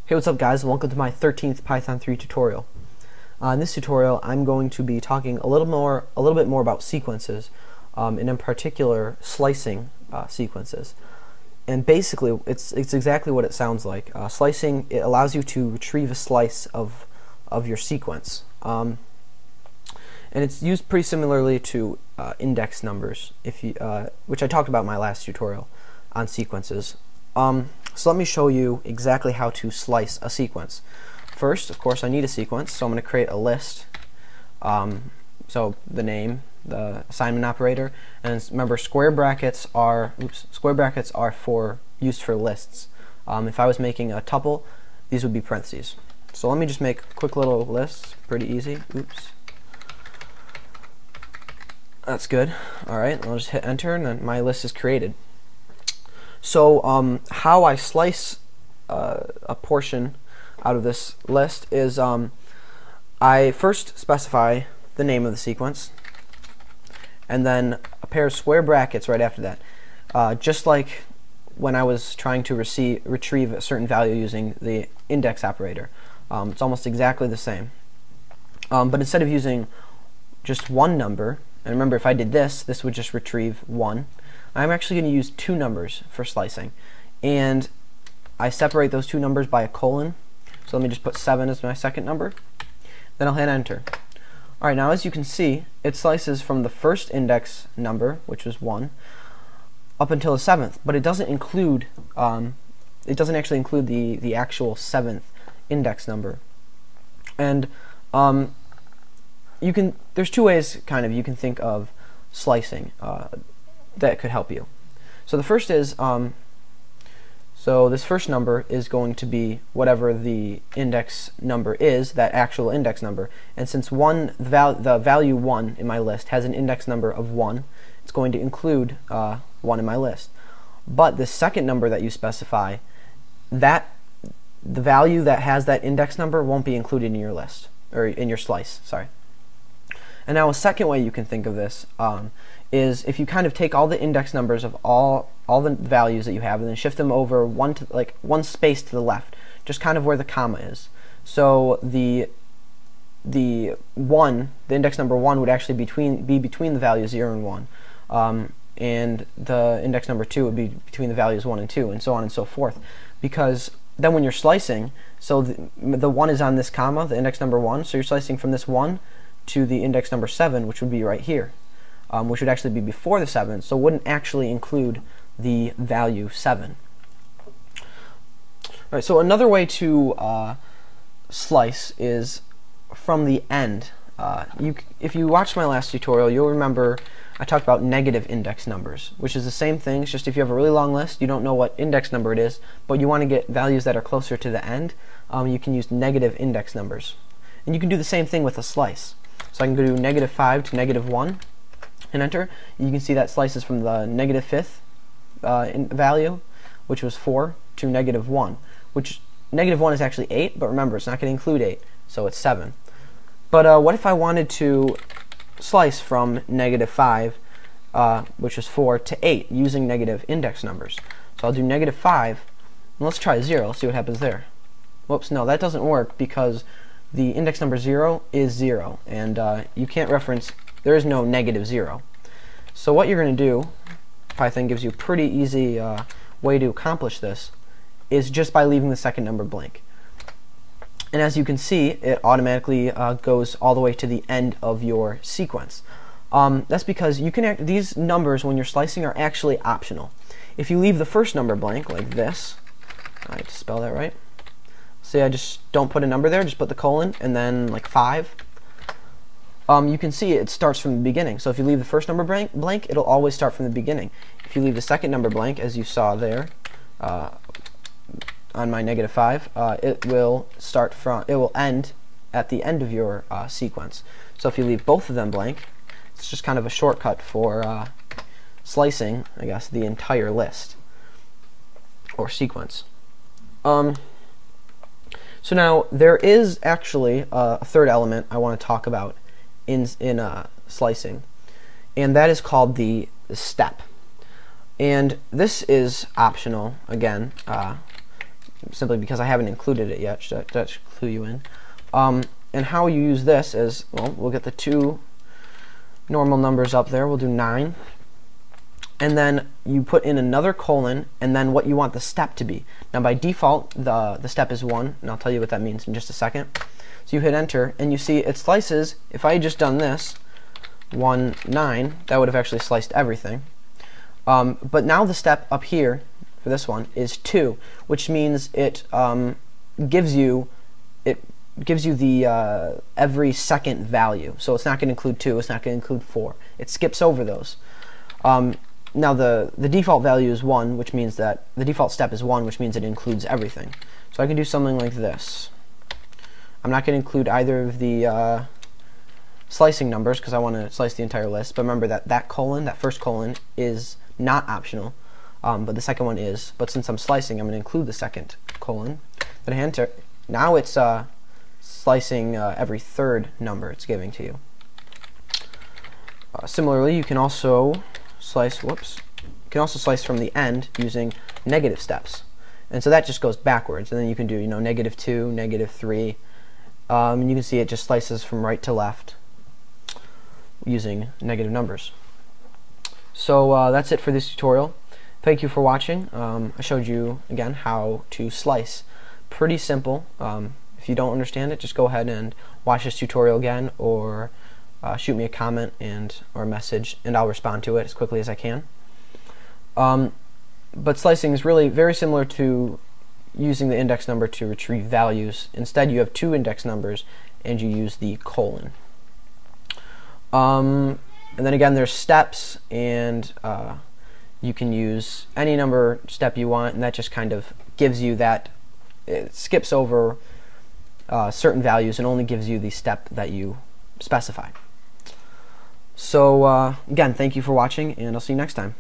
Hey, what's up guys, and welcome to my 13th Python 3 tutorial. In this tutorial I'm going to be talking a little bit more about sequences, and in particular slicing sequences. And basically it's exactly what it sounds like. Slicing, it allows you to retrieve a slice of your sequence. And it's used pretty similarly to index numbers, which I talked about in my last tutorial on sequences. So let me show you exactly how to slice a sequence. First, of course, I need a sequence, so I'm going to create a list. So the name, the assignment operator, and remember, square brackets are used for lists. If I was making a tuple, these would be parentheses. So let me just make a quick little list, pretty easy. Oops. That's good. Alright, I'll just hit enter and then my list is created. So how I slice a portion out of this list is I first specify the name of the sequence and then a pair of square brackets right after that, just like when I was trying to retrieve a certain value using the index operator. It's almost exactly the same, but instead of using just one number, and remember if I did this would just retrieve 1, I'm actually going to use 2 numbers for slicing, and I separate those 2 numbers by a colon. So let me just put 7 as my second number, then I'll hit enter. Alright, now as you can see, it slices from the first index number, which was 1, up until the 7th, but it doesn't include actually include the actual 7th index number. And there's 2 ways you can think of slicing that could help you. So the first is, so this first number is going to be whatever the index number is, that actual index number. And since the value 1 in my list has an index number of 1, it's going to include 1 in my list. But the second number that you specify, the value that has that index number won't be included in your list, or in your slice, sorry. And now a second way you can think of this is if you take all the index numbers of all the values that you have and then shift them over one space to the left, just where the comma is. So the index number 1 would actually be between the values 0 and 1, and the index number 2 would be between the values 1 and 2, and so on and so forth. Because then when you're slicing, so the 1 is on this comma, the index number 1, so you're slicing from this 1 to the index number 7, which would be right here, which would actually be before the 7, so wouldn't actually include the value 7. Alright, so another way to slice is from the end. If you watched my last tutorial, you'll remember I talked about negative index numbers, which is the same thing. It's just if you have a really long list, you don't know what index number it is, but you want to get values that are closer to the end, you can use negative index numbers. And you can do the same thing with a slice. So I can go to -5 to -1 and enter. You can see that slices from the -5th value, which was 4, to -1, which -1 is actually 8, but remember it's not going to include 8, so it's 7. But what if I wanted to slice from -5, which is 4, to 8 using negative index numbers? So I'll do -5, and let's try 0, see what happens there. Whoops, no, that doesn't work because the index number 0 is 0, and you can't reference, there is no -0. So what you're going to do, Python gives you a pretty easy way to accomplish this, is just by leaving the second number blank. And as you can see, it automatically goes all the way to the end of your sequence. That's because these numbers, when you're slicing, are actually optional. If you leave the first number blank, like this, I have to spell that right. Say I just don't put a number there, just put the colon, and then like 5. You can see it starts from the beginning. So if you leave the first number blank, it'll always start from the beginning. If you leave the second number blank, as you saw there, on my -5, it will end at the end of your sequence. So if you leave both of them blank, it's just a shortcut for slicing, I guess, the entire list or sequence. So now there is actually a third element I want to talk about in slicing, and that is called the step. And this is optional again. simply because I haven't included it yet. That should clue you in. And how you use this is, well, we'll get the two normal numbers up there. We'll do 9. And then you put in another colon, and then what you want the step to be. Now by default, the step is 1, and I'll tell you what that means in just a second. So you hit enter, and you see it slices. If I had just done this, 1, 9, that would have actually sliced everything. But now the step up here for this one is 2, which means it gives you the every second value. So it's not going to include 2, it's not going to include 4. It skips over those. Now the default value is 1, which means that the default step is 1, which means it includes everything. So I can do something like this. I'm not going to include either of the slicing numbers because I want to slice the entire list. But remember that colon, that first colon, is not optional, but the second one is. But since I'm slicing, I'm going to include the second colon. Then I enter. Now it's slicing every third number it's giving to you. Similarly, you can also slice. You can also slice from the end using negative steps, and so that just goes backwards. And then you can do, you know, -2, -3. And you can see it just slices from right to left using negative numbers. So that's it for this tutorial. Thank you for watching. I showed you again how to slice. Pretty simple. If you don't understand it, just go ahead and watch this tutorial again, or shoot me a comment or a message, and I'll respond to it as quickly as I can. But slicing is really very similar to using the index number to retrieve values. Instead, you have 2 index numbers, and you use the colon. And then again, there's steps, and you can use any number step you want, and that just kind of gives you that. It skips over certain values and only gives you the step that you specify. So again, thank you for watching, and I'll see you next time.